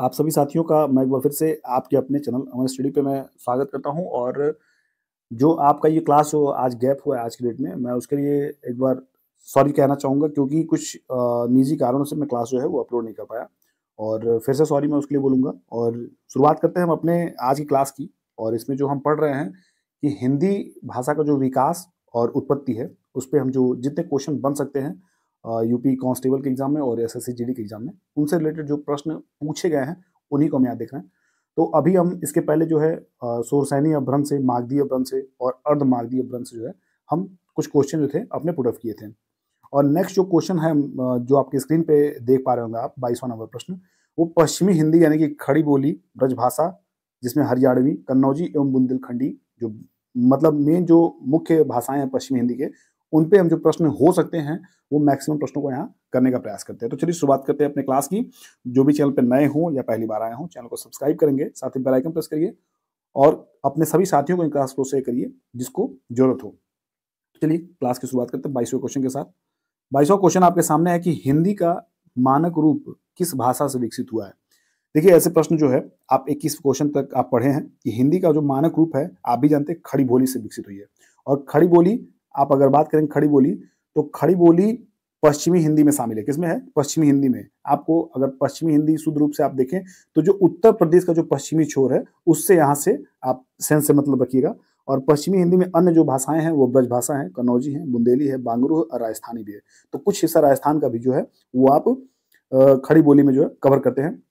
आप सभी साथियों का मैं एक बार फिर से आपके अपने चैनल अमन स्टडी पे मैं स्वागत करता हूं। और जो आपका ये क्लास जो आज गैप हुआ है आज की डेट में, मैं उसके लिए एक बार सॉरी कहना चाहूँगा, क्योंकि कुछ निजी कारणों से मैं क्लास जो है वो अपलोड नहीं कर पाया। और फिर से सॉरी मैं उसके लिए बोलूँगा। और शुरुआत करते हैं हम अपने आज की क्लास की। और इसमें जो हम पढ़ रहे हैं कि हिंदी भाषा का जो विकास और उत्पत्ति है, उस पे हम जो जितने क्वेश्चन बन सकते हैं यूपी कांस्टेबल के एग्जाम में और एसएससी जीडी के एग्जाम में, उनसे रिलेटेड जो प्रश्न पूछे गए हैं उन्हीं को हम यहाँ देख रहे हैं। तो अभी हम इसके पहले जो है सोरसैनी अपभ्रंश से, मागधी अपभ्रंश से और अर्ध मागधी अपभ्रंश से जो है हम कुछ क्वेश्चन जो थे अपने पुट ऑफ किए थे। और नेक्स्ट जो क्वेश्चन है जो आपके स्क्रीन पे देख पा रहे होंगे आप, 22वां नंबर प्रश्न, वो पश्चिमी हिंदी यानी कि खड़ी बोली ब्रजभाषा, जिसमें हरियाणवी, कन्नौजी एवं बुंदेलखंडी जो मतलब मेन जो मुख्य भाषाएं हैं पश्चिमी हिंदी के, उन पे हम जो प्रश्न हो सकते हैं वो मैक्सिमम प्रश्नों को यहाँ करने का प्रयास करते हैं। तो चलिए शुरुआत करते हैं अपने क्लास की। जो भी चैनल पे नए हों या पहली बार आए हों, चैनल को सब्सक्राइब करेंगे, साथ ही बेल आइकन प्रेस करिए और अपने सभी साथियों को इन क्लास को शेयर करिए जिसको जरूरत हो। चलिए क्लास की शुरुआत करते हैं 22वें क्वेश्चन के साथ। 22वां क्वेश्चन आपके सामने है कि हिंदी का मानक रूप किस भाषा से विकसित हुआ है। देखिए ऐसे प्रश्न जो है आप 21 क्वेश्चन तक आप पढ़े हैं कि हिंदी का जो मानक रूप है आप भी जानते हैं खड़ी बोली से विकसित हुई है। और खड़ी बोली, आप अगर बात करें खड़ी बोली, तो खड़ी बोली पश्चिमी हिंदी में शामिल है। किसमें है? पश्चिमी हिंदी में। आपको अगर पश्चिमी हिंदी शुद्ध रूप से आप देखें तो जो उत्तर प्रदेश का जो पश्चिमी छोर है उससे यहाँ से आप सेंस से मतलब रखिएगा। और पश्चिमी हिंदी में अन्य जो भाषाएं हैं वो ब्रज भाषा है, कन्नौजी है, बुंदेली है, बांगरू है और राजस्थानी भी है। तो कुछ हिस्सा राजस्थान का भी जो है वो आप खड़ी बोली में जो है कवर करते हैं।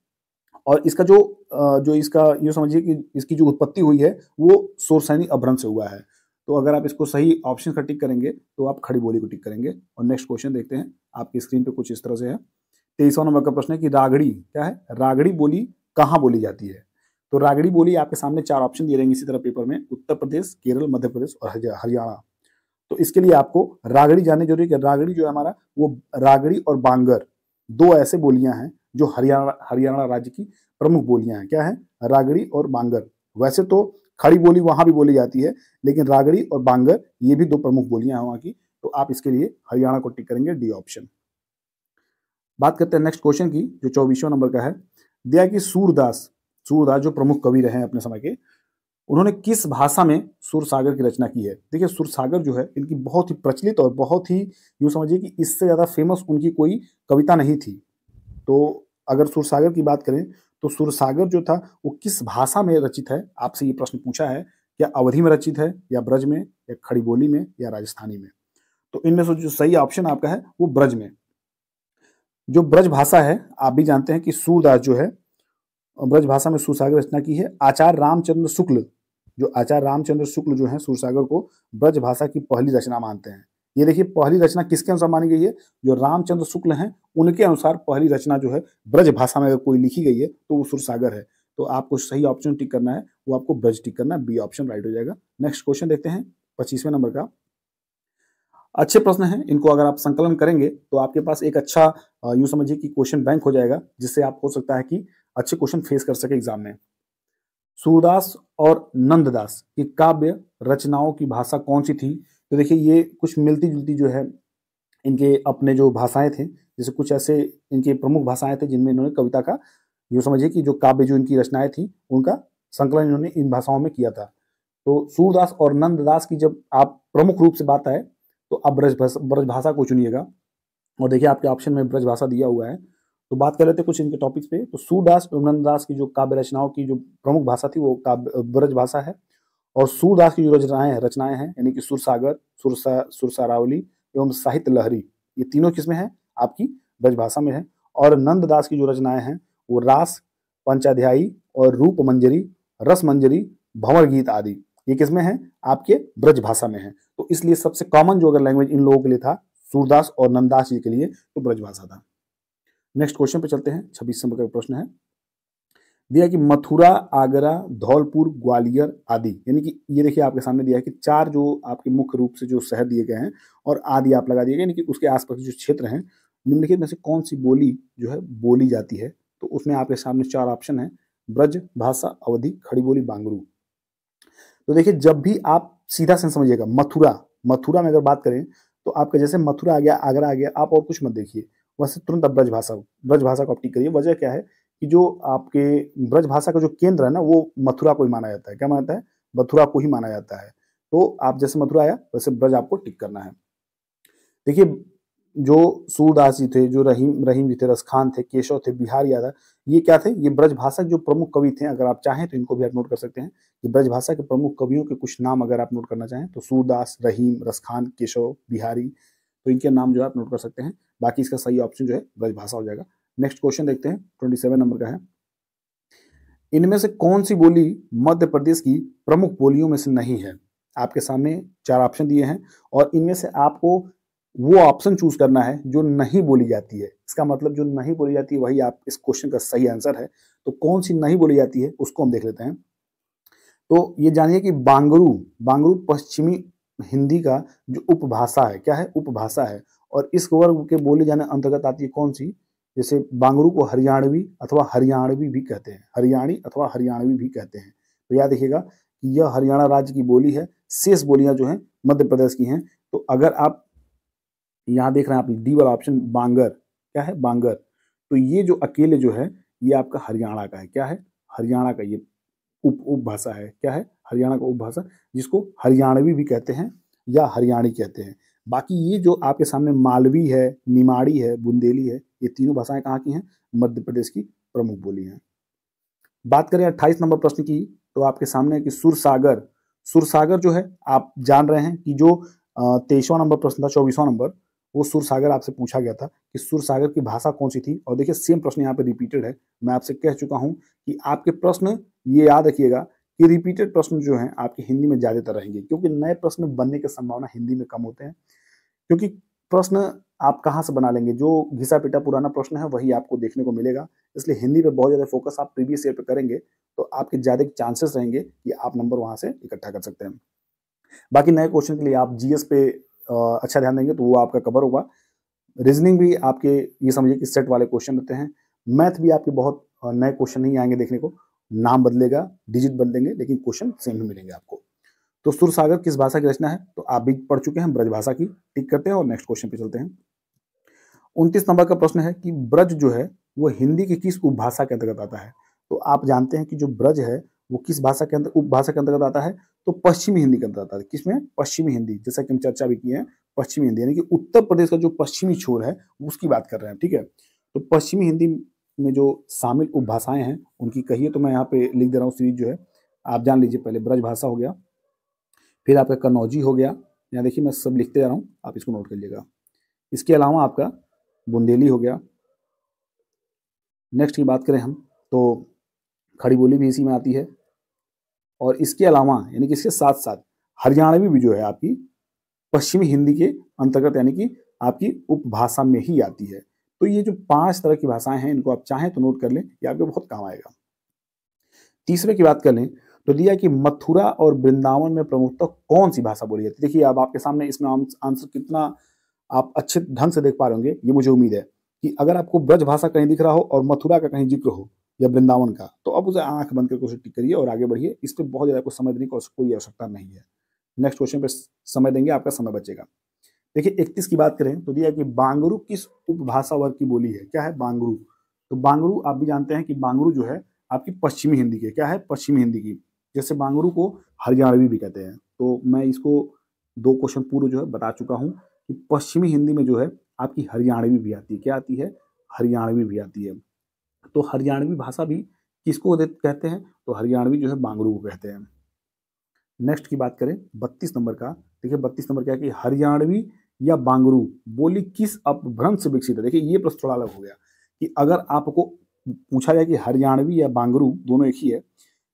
और इसका जो इसका यूँ समझिए कि इसकी जो उत्पत्ति हुई है वो सोरसैनी अपभ्रंश से हुआ है। तो अगर आप इसको सही ऑप्शन का टिक करेंगे तो आप खड़ी बोली को टिक करेंगे। और नेक्स्ट क्वेश्चन देखते हैं, आपकी स्क्रीन पे कुछ इस तरह से है। 23वां नंबर का प्रश्न है कि रागड़ी क्या है? रागड़ी बोली कहाँ बोली जाती है? तो रागड़ी बोली आपके सामने 4 ऑप्शन दिए रहेंगे इसी तरह पेपर में, उत्तर प्रदेश, केरल, मध्य प्रदेश और हरियाणा। तो इसके लिए आपको रागड़ी जाननी जरूरी है कि रागड़ी जो है हमारा वो रागड़ी और बांगर 2 ऐसे बोलियां हैं जो हरियाणा राज्य की प्रमुख बोलियां हैं। क्या है? रागड़ी और बांगर। वैसे तो खड़ी बोली वहां भी बोली जाती है, लेकिन रागड़ी और बांगर ये भी 2 प्रमुख बोलियां हैं वहां की। तो आप इसके लिए हरियाणा को टिक करेंगे, डी ऑप्शन। बात करते हैं नेक्स्ट क्वेश्चन की जो 24वां नंबर का है। दिया कि सूरदास जो प्रमुख कवि रहे हैं अपने समय के, उन्होंने किस भाषा में सुरसागर की रचना की है। देखिए सुरसागर जो है इनकी बहुत ही प्रचलित और बहुत ही यूँ समझिए कि इससे ज़्यादा फेमस उनकी कोई कविता नहीं थी। तो अगर सुरसागर की बात करें तो सुरसागर जो था वो किस भाषा में रचित है, आपसे ये प्रश्न पूछा है। क्या अवधी में रचित है, या ब्रज में, या खड़ी बोली में, या राजस्थानी में? तो इनमें से जो सही ऑप्शन आपका है वो ब्रज में। जो ब्रज भाषा है आप भी जानते हैं कि सूरदास जो है ब्रज भाषा में सुरसागर रचना की है। आचार्य रामचंद्र शुक्ल जो है सुरसागर को ब्रज भाषा की पहली रचना मानते हैं। ये देखिए पहली रचना किसके अनुसार मानी गई है? जो रामचंद्र शुक्ल हैं उनके अनुसार पहली रचना जो है ब्रज भाषा में अगर कोई लिखी गई है तो वो सुरसागर है। तो आपको सही ऑप्शन टिक करना है, वो आपको ब्रज टिक करना है, बी ऑप्शन राइट हो जाएगा। नेक्स्ट क्वेश्चन देखते हैं 25वें नंबर का। अच्छे प्रश्न हैं, इनको अगर आप संकलन करेंगे तो आपके पास एक अच्छा यूँ समझिए कि क्वेश्चन बैंक हो जाएगा, जिससे आप हो सकता है कि अच्छे क्वेश्चन फेस कर सके एग्जाम में। सूरदास और नंददास की काव्य रचनाओं की भाषा कौन सी थी? तो देखिए ये कुछ मिलती जुलती जो है इनके अपने जो भाषाएं थे, जैसे कुछ ऐसे इनके प्रमुख भाषाएं थे जिनमें इन्होंने कविता का यूँ समझिए कि जो काव्य जो इनकी रचनाएं थी उनका संकलन इन्होंने इन भाषाओं में किया था। तो सूरदास और नंददास की जब आप प्रमुख रूप से बात आए तो आप ब्रज भाषा को चुनिएगा। और देखिए आपके ऑप्शन में ब्रज भाषा दिया हुआ है। तो बात कर लेते हैं कुछ इनके टॉपिक्स पे। तो सूरदास और नंददास की जो काव्य रचनाओं की जो प्रमुख भाषा थी वो काव्य ब्रज भाषा है। और सूरदास की जो रचनाएं हैं यानी कि सुरसागर, सुरसारावली एवं साहित्य लहरी, ये तीनों किसमें है? आपकी ब्रज भाषा में है। और नंददास की जो रचनाएं हैं वो रास, पंचाध्यायी और रूप मंजरी, रस मंजरी, भंवर गीत आदि, ये किसमें है? आपके ब्रज भाषा में है। तो इसलिए सबसे कॉमन जो अगर लैंग्वेज इन लोगों के लिए था सूरदास और नंददास जी के लिए, तो ब्रज भाषा था। नेक्स्ट क्वेश्चन पे चलते हैं। 26 नंबर का प्रश्न है, दिया कि मथुरा, आगरा, धौलपुर, ग्वालियर आदि, यानी कि ये देखिए आपके सामने दिया है कि 4 जो आपके मुख्य रूप से जो शहर दिए गए हैं और आदि आप लगा दिए गए, यानी कि उसके आसपास जो क्षेत्र हैं, निम्नलिखित में से कौन सी बोली जो है बोली जाती है? तो उसमें आपके सामने 4 ऑप्शन है, ब्रज भाषा, अवधी, खड़ी बोली, बांगरू। तो देखिए जब भी आप सीधा से समझिएगा, मथुरा में अगर बात करें तो आपका जैसे मथुरा आ गया, आगरा आ गया, आप और कुछ मत देखिए, वैसे तुरंत आप ब्रज भाषा को टिक करिए। वजह क्या है कि जो आपके ब्रज भाषा का जो केंद्र है ना, वो मथुरा को ही माना जाता है। क्या माना जाता है? मथुरा को ही माना जाता है। तो आप जैसे मथुरा आया वैसे ब्रज आपको टिक करना है। देखिए, जो सूरदास जी थे, जो रहीम रहीम जी थे, रसखान थे, केशव थे, बिहारी यादव, ये क्या थे? ये ब्रज भाषा के जो प्रमुख कवि थे। अगर आप चाहें तो इनको भी आप नोट कर सकते हैं कि ब्रज भाषा के प्रमुख कवियों के कुछ नाम अगर आप नोट करना चाहें तो सूरदास, रहीम, रसखान, केशव, बिहारी, तो इनके नाम जो है आप नोट कर सकते हैं। बाकी इसका सही ऑप्शन जो है ब्रज भाषा हो जाएगा। नेक्स्ट क्वेश्चन देखते हैं, 27 नंबर का है। इनमें से कौन सी बोली मध्य प्रदेश की प्रमुख बोलियों में से नहीं है? आपके सामने 4 ऑप्शन दिए हैं और इनमें से आपको वो ऑप्शन चूज करना है जो नहीं बोली जाती है। इसका मतलब जो नहीं बोली जाती है वही आप इस क्वेश्चन का सही आंसर है। तो कौन सी नहीं बोली जाती है उसको हम देख लेते हैं। तो ये जानिए कि बांगरू, बांगरू पश्चिमी हिंदी का जो उपभाषा है, क्या है? उपभाषा है। और इस वर्ग के बोले जाने अंतर्गत आती है कौन सी? जैसे बांगरू को हरियाणवी अथवा हरियाणवी भी कहते हैं, हरियाणी अथवा हरियाणवी भी कहते हैं। तो याद रखिएगा कि यह हरियाणा राज्य की बोली है, शेष बोलियां जो हैं मध्य प्रदेश की हैं। तो अगर आप यहाँ देख रहे हैं, आप डी वाला ऑप्शन बांगर, क्या है? बांगर। तो ये जो अकेले जो है ये आपका हरियाणा का है। क्या है? हरियाणा का ये उपभाषा है। क्या है? हरियाणा का उपभाषा, जिसको हरियाणवी भी कहते हैं या हरियाणी कहते हैं। बाकी ये जो आपके सामने मालवी है, निमाड़ी है, बुंदेली है, ये तीनों भाषाएं कहाँ की हैं? मध्य प्रदेश की प्रमुख बोली हैं। बात करें 28 नंबर प्रश्न की, तो आपके सामने है कि सुरसागर, सुरसागर जो है आप जान रहे हैं कि जो 23वां नंबर प्रश्न था, 24वां नंबर, वो सुरसागर आपसे पूछा गया था कि सुरसागर की भाषा कौन सी थी। और देखिए सेम प्रश्न यहाँ पे रिपीटेड है। मैं आपसे कह चुका हूँ कि आपके प्रश्न, ये याद रखिएगा कि रिपीटेड प्रश्न जो हैं आपके हिंदी में ज्यादातर रहेंगे, क्योंकि नए प्रश्न बनने की संभावना हिंदी में कम होते हैं। क्योंकि प्रश्न आप कहाँ से बना लेंगे? जो घिसा पिटा पुराना प्रश्न है वही आपको देखने को मिलेगा। इसलिए हिंदी पे बहुत ज्यादा फोकस आप प्रीवियस ईयर पे करेंगे तो आपके ज्यादा चांसेस रहेंगे कि आप नंबर वहां से इकट्ठा कर सकते हैं। बाकी नए क्वेश्चन के लिए आप जीएस पे अच्छा ध्यान देंगे तो वो आपका कवर होगा। रीजनिंग भी आपके ये समझिए कि सेट वाले क्वेश्चन रहते हैं। मैथ भी आपके बहुत नए क्वेश्चन नहीं आएंगे देखने को, नाम बदलेगा, डिजिट बदलेंगे, लेकिन क्वेश्चन सेम ही मिलेंगे आपको। तो सुरसागर किस भाषा की रचना है? तो आप भी पढ़ चुके हैं, ब्रज भाषा की। टिक करते हैं और नेक्स्ट क्वेश्चन पे चलते हैं। 29 नंबर का प्रश्न है कि ब्रज जो है वो हिंदी की किस उपभाषा के अंतर्गत आता है? तो आप जानते हैं कि जो ब्रज है वो किस भाषा के अंदर उपभाषा के अंतर्गत आता है? तो पश्चिमी हिंदी के अंतर्गत आता है। किसमें? पश्चिमी हिंदी, जैसा कि हम चर्चा भी किए हैं। पश्चिमी हिंदी यानी कि उत्तर प्रदेश का जो पश्चिमी छोर है उसकी बात कर रहे हैं, ठीक है। तो पश्चिमी हिंदी में जो शामिल उपभाषाएं हैं उनकी कहिए तो मैं यहाँ पे लिख दे रहा हूँ सीरीज जो है, आप जान लीजिए। पहले ब्रज भाषा हो गया, फिर आपका कन्नौजी हो गया, यहाँ देखिए मैं सब लिखते जा रहा हूँ, आप इसको नोट कर लीजिएगा। इसके अलावा आपका बुंदेली हो गया। नेक्स्ट की बात करें हम तो खड़ी बोली भी इसी में आती है। और इसके अलावा यानी कि इसके साथ साथ हरियाणवी भी जो है आपकी पश्चिमी हिंदी के अंतर्गत यानी कि आपकी उपभाषा में ही आती है। तो ये जो 5 तरह की भाषाएं हैं इनको आप चाहें तो नोट कर लें, ये आपको बहुत काम आएगा। तीसरे की बात कर लें तो दिया कि मथुरा और वृंदावन में प्रमुखतः कौन सी भाषा बोली जाती है। देखिए अब आपके सामने इसमें आंसर कितना आप अच्छे ढंग से देख पा रहे होंगे, ये मुझे उम्मीद है कि अगर आपको ब्रज भाषा कहीं दिख रहा हो और मथुरा का कहीं जिक्र हो या वृंदावन का, तो अब उसे आंख बंद करके उसे टिक करिए और आगे बढ़िए। इस पर बहुत ज्यादा कुछ समझ देने की कोई आवश्यकता नहीं है। नेक्स्ट क्वेश्चन पे समय देंगे, आपका समय बचेगा। देखिए 31 की बात करें तो दिया कि बांगरू किस उपभाषा वर्ग की बोली है। क्या है? बांगरू। तो बांगरू आप भी जानते हैं कि बांगरू जो है आपकी पश्चिमी हिंदी की, क्या है? पश्चिमी हिंदी की। जैसे बांगरू को हरियाणवी भी कहते हैं। तो मैं इसको 2 क्वेश्चन पूर्व जो है बता चुका हूँ कि पश्चिमी हिंदी में जो है आपकी हरियाणवी भी आती है। क्या आती है? हरियाणवी भी आती है। तो हरियाणवी भाषा भी किसको कहते हैं? तो हरियाणवी जो है बांगरू को कहते हैं। नेक्स्ट की बात करें 32 नंबर का, देखिए 32 नंबर क्या है कि हरियाणवी या बांगरू बोली किस अपभ्रंश से विकसित है। देखिए ये प्रश्न थोड़ा अलग हो गया कि अगर आपको पूछा जाए कि हरियाणवी या बांगरू दोनों एक ही है,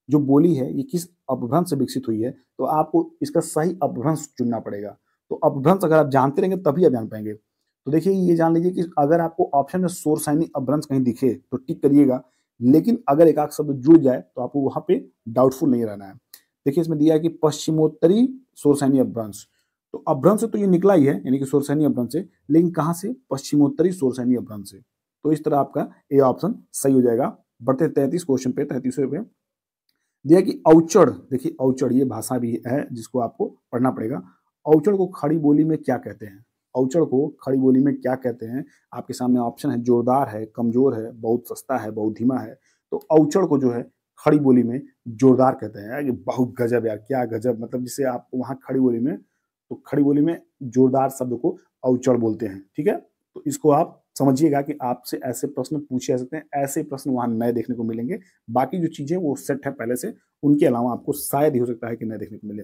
जो बोली है ये किस अपभ्रंश से विकसित हुई है, तो आपको इसका सही अपभ्रंश चुनना पड़ेगा। तो अपभ्रंश अगर आप जानते रहेंगे तभी आप जान पाएंगे। तो देखिए ये जान लीजिए कि अगर आपको ऑप्शन में सोरसैनी अपभ्रंश कहीं दिखे तो टिक करिएगा, लेकिन अगर एक आध शब्द जुड़ जाए तो आपको वहां पे डाउटफुल नहीं रहना है। देखिए इसमें दिया है कि पश्चिमोत्तरी सोरसैनी अपभ्रंश। तो अपभ्रंश से तो ये निकला ही है यानी कि सोरसैनी अपभ्रंश से, लेकिन कहाँ से? पश्चिमोत्तरी सोरसैनी अपभ्रंश से। तो इस तरह आपका ए ऑप्शन सही हो जाएगा। बढ़ते 33 क्वेश्चन पे, 33वें पे दिया कि औचड़। देखिए औचड़ ये भाषा भी है जिसको आपको पढ़ना पड़ेगा। औचड़ को खड़ी बोली में क्या कहते हैं? औचड़ को खड़ी बोली में क्या कहते हैं? आपके सामने ऑप्शन है, जोरदार है, कमजोर है, बहुत सस्ता है, बहुत धीमा है। तो औचड़ को जो है खड़ी बोली में जोरदार कहते हैं। यार ये बहुत गजब यार, क्या गजब, मतलब जिसे आप वहाँ खड़ी बोली में, तो खड़ी बोली में जोरदार शब्द को औचड़ बोलते हैं, ठीक है? तो इसको आप समझिएगा कि आपसे ऐसे प्रश्न पूछे जा सकते हैं, ऐसे प्रश्न वहाँ नए देखने को मिलेंगे। बाकी जो चीज़ें वो सेट है पहले से, उनके अलावा आपको शायद ही हो सकता है कि नए देखने को मिले।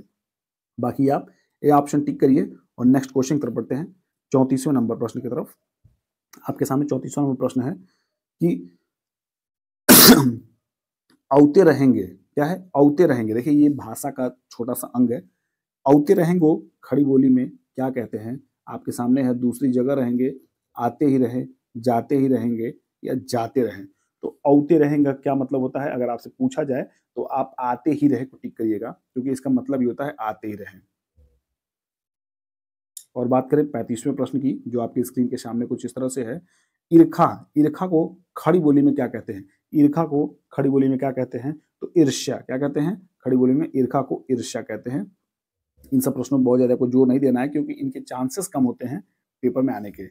बाकी आप ये ऑप्शन टिक करिए और नेक्स्ट क्वेश्चन की तरफ बढ़ते हैं, 34वें नंबर प्रश्न की तरफ। आपके सामने 34वां नंबर प्रश्न है कि औते रहेंगे, क्या है? औते रहेंगे। देखिए ये भाषा का छोटा-सा अंग है। औते रहेंगे को खड़ी बोली में क्या कहते हैं? आपके सामने है, दूसरी जगह रहेंगे, आते ही रहें, जाते ही रहेंगे या जाते रहें। तो औते रहेंगे का क्या मतलब होता है? अगर आपसे पूछा जाए तो आप आते ही रहे को टिक करिएगा, क्योंकि इसका मतलब ये होता है आते ही रहें। और बात करें 35वें प्रश्न की, जो आपकी स्क्रीन के सामने कुछ इस तरह से है। ईर्खा, ईर्खा को खड़ी बोली में क्या कहते हैं? ईर्खा को खड़ी बोली में क्या कहते हैं? तो ईर्ष्या, क्या कहते हैं? खड़ी बोली में ईर्खा को ईर्ष्या कहते हैं। इन सब प्रश्नों में बहुत ज़्यादा आपको जोर नहीं देना है, क्योंकि इनके चांसेस कम होते हैं पेपर में आने के।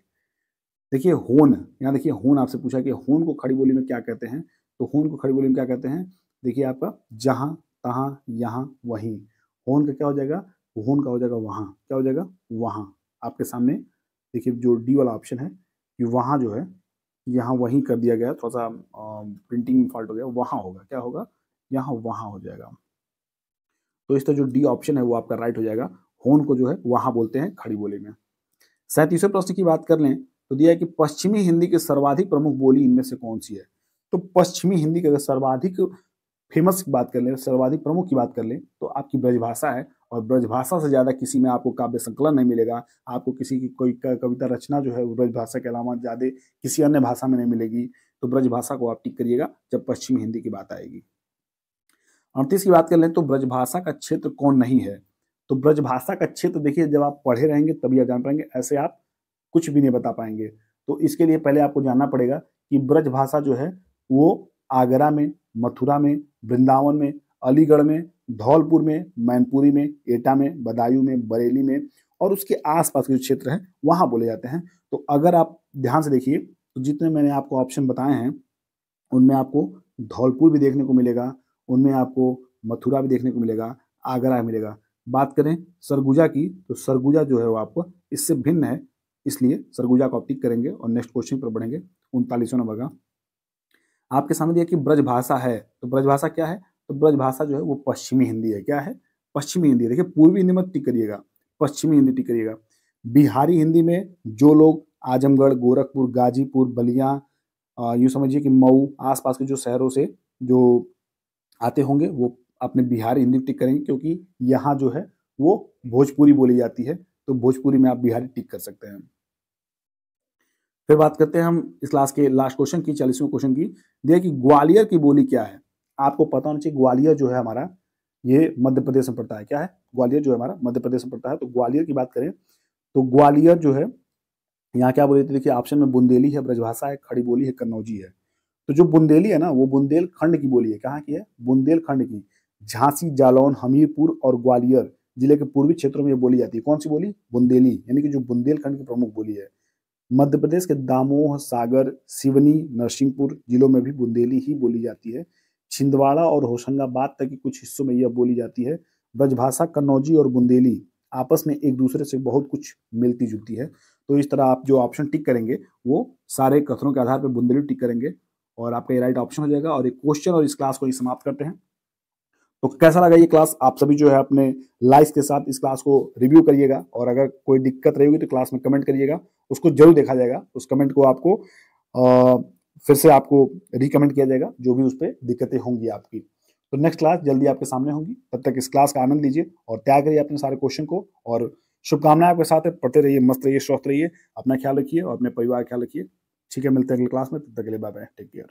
देखिए होन, यहाँ देखिए होन आपसे पूछा कि होन को खड़ी बोली में क्या कहते हैं? तो होन को खड़ी बोली में क्या कहते हैं? देखिए आपका जहाँ, तहाँ, यहाँ, वहीं। होन का क्या हो जाएगा? होन का हो जाएगा वहाँ। क्या हो जाएगा? वहाँ। आपके सामने देखिए जो डी वाला ऑप्शन है कि वहाँ जो है, यहाँ वहीं कर दिया गया, थोड़ा-सा प्रिंटिंग में फॉल्ट हो गया, वहाँ होगा। क्या होगा? यहाँ वहाँ हो जाएगा। तो इस तरह जो डी ऑप्शन है वो आपका राइट हो जाएगा। होन को जो है वहाँ बोलते हैं खड़ी बोली में। 37वें प्रश्न की बात कर लें तो दिया है कि पश्चिमी हिंदी की सर्वाधिक प्रमुख बोली इनमें से कौन सी है? तो पश्चिमी हिंदी की अगर सर्वाधिक फेमस की बात कर लें, सर्वाधिक प्रमुख की बात कर लें, तो आपकी ब्रजभाषा है। और ब्रजभाषा से ज़्यादा किसी में आपको काव्य संकलन नहीं मिलेगा। आपको किसी की कोई कविता रचना जो है वो ब्रजभाषा के अलावा ज़्यादा किसी अन्य भाषा में नहीं मिलेगी। तो ब्रजभाषा को आप टिक करिएगा जब पश्चिमी हिंदी की बात आएगी। 38 की बात कर लें तो ब्रजभाषा का क्षेत्र कौन नहीं है? तो ब्रजभाषा का क्षेत्र देखिए जब आप पढ़े रहेंगे तभी आप जान पाएंगे, ऐसे आप कुछ भी नहीं बता पाएंगे। तो इसके लिए पहले आपको जानना पड़ेगा कि ब्रजभाषा जो है वो आगरा में, मथुरा में, वृंदावन में, अलीगढ़ में, धौलपुर में, मैनपुरी में, एटा में, बदायूं में, बरेली में और उसके आसपास के जो क्षेत्र हैं वहाँ बोले जाते हैं। तो अगर आप ध्यान से देखिए तो जितने मैंने आपको ऑप्शन बताए हैं उनमें आपको धौलपुर भी देखने को मिलेगा, उनमें आपको मथुरा भी देखने को मिलेगा, आगरा मिलेगा। बात करें सरगुजा की तो सरगुजा जो है वो आपको इससे भिन्न है, इसलिए सरगुजा को आप टिक करेंगे और नेक्स्ट क्वेश्चन पर बढ़ेंगे। 39वां नंबर का आपके सामने दिया कि ब्रजभाषा है, तो ब्रजभाषा क्या है? तो ब्रजभाषा जो है वो पश्चिमी हिंदी है। क्या है? पश्चिमी हिंदी है। देखिए पूर्वी हिंदी मत टिक करिएगा, पश्चिमी हिंदी टिक करिएगा। बिहारी हिंदी में जो लोग आजमगढ़, गोरखपुर, गाजीपुर, बलिया, यूँ समझिए कि मऊ आसपास के जो शहरों से जो आते होंगे वो अपने बिहारी हिंदी टिक करेंगे, क्योंकि यहाँ जो है वो भोजपुरी बोली जाती है। तो भोजपुरी में आप बिहारी टिक कर सकते हैं। फिर बात करते हैं हम इस क्लास के लास्ट क्वेश्चन की, 40वें क्वेश्चन की। दिया कि ग्वालियर की बोली क्या है? आपको पता होना चाहिए ग्वालियर जो है हमारा ये मध्य प्रदेश में पड़ता है। क्या है? ग्वालियर जो है हमारा मध्य प्रदेश में पड़ता है। तो ग्वालियर की बात करें तो ग्वालियर जो है यहाँ क्या बोली जाती है? देखिए ऑप्शन में बुंदेली है, ब्रजभाषा है, खड़ी बोली है, कन्नौजी है। तो जो बुंदेली है ना वो बुंदेलखंड की बोली है। कहाँ की है? बुंदेलखंड की। झांसी, जालौन, हमीरपुर और ग्वालियर जिले के पूर्वी क्षेत्रों में ये बोली जाती है। कौन सी बोली? बुंदेली, यानी कि जो बुंदेलखंड की प्रमुख बोली है। मध्य प्रदेश के दामोह, सागर, सिवनी, नरसिंहपुर जिलों में भी बुंदेली ही बोली जाती है। छिंदवाड़ा और होशंगाबाद तक के कुछ हिस्सों में यह बोली जाती है। ब्रजभाषा कन्नौजी और बुंदेली आपस में एक दूसरे से बहुत कुछ मिलती जुलती है। तो इस तरह आप जो ऑप्शन टिक करेंगे वो सारे कथनों के आधार पर बुंदेली टिक करेंगे और आपका ये राइट ऑप्शन हो जाएगा। और एक क्वेश्चन और इस क्लास को ही समाप्त करते हैं। तो कैसा लगा ये क्लास? आप सभी जो है अपने लाइक्स के साथ इस क्लास को रिव्यू करिएगा और अगर कोई दिक्कत रहेगी तो क्लास में कमेंट करिएगा, उसको जरूर देखा जाएगा। उस कमेंट को आपको फिर से आपको रिकमेंड किया जाएगा जो भी उस पर दिक्कतें होंगी आपकी। तो नेक्स्ट क्लास जल्दी आपके सामने होगी, तब तक इस क्लास का आनंद लीजिए और तैयार करिए अपने सारे क्वेश्चन को। और शुभकामनाएं आपके साथ है, पढ़ते रहिए, मस्त रहिए, स्वस्थ रहिए, अपना ख्याल रखिए और अपने परिवार का ख्याल रखिए। ठीक है, मिलते हैं अगली क्लास में, तब तक के लिए बाय बाय, टेक केयर।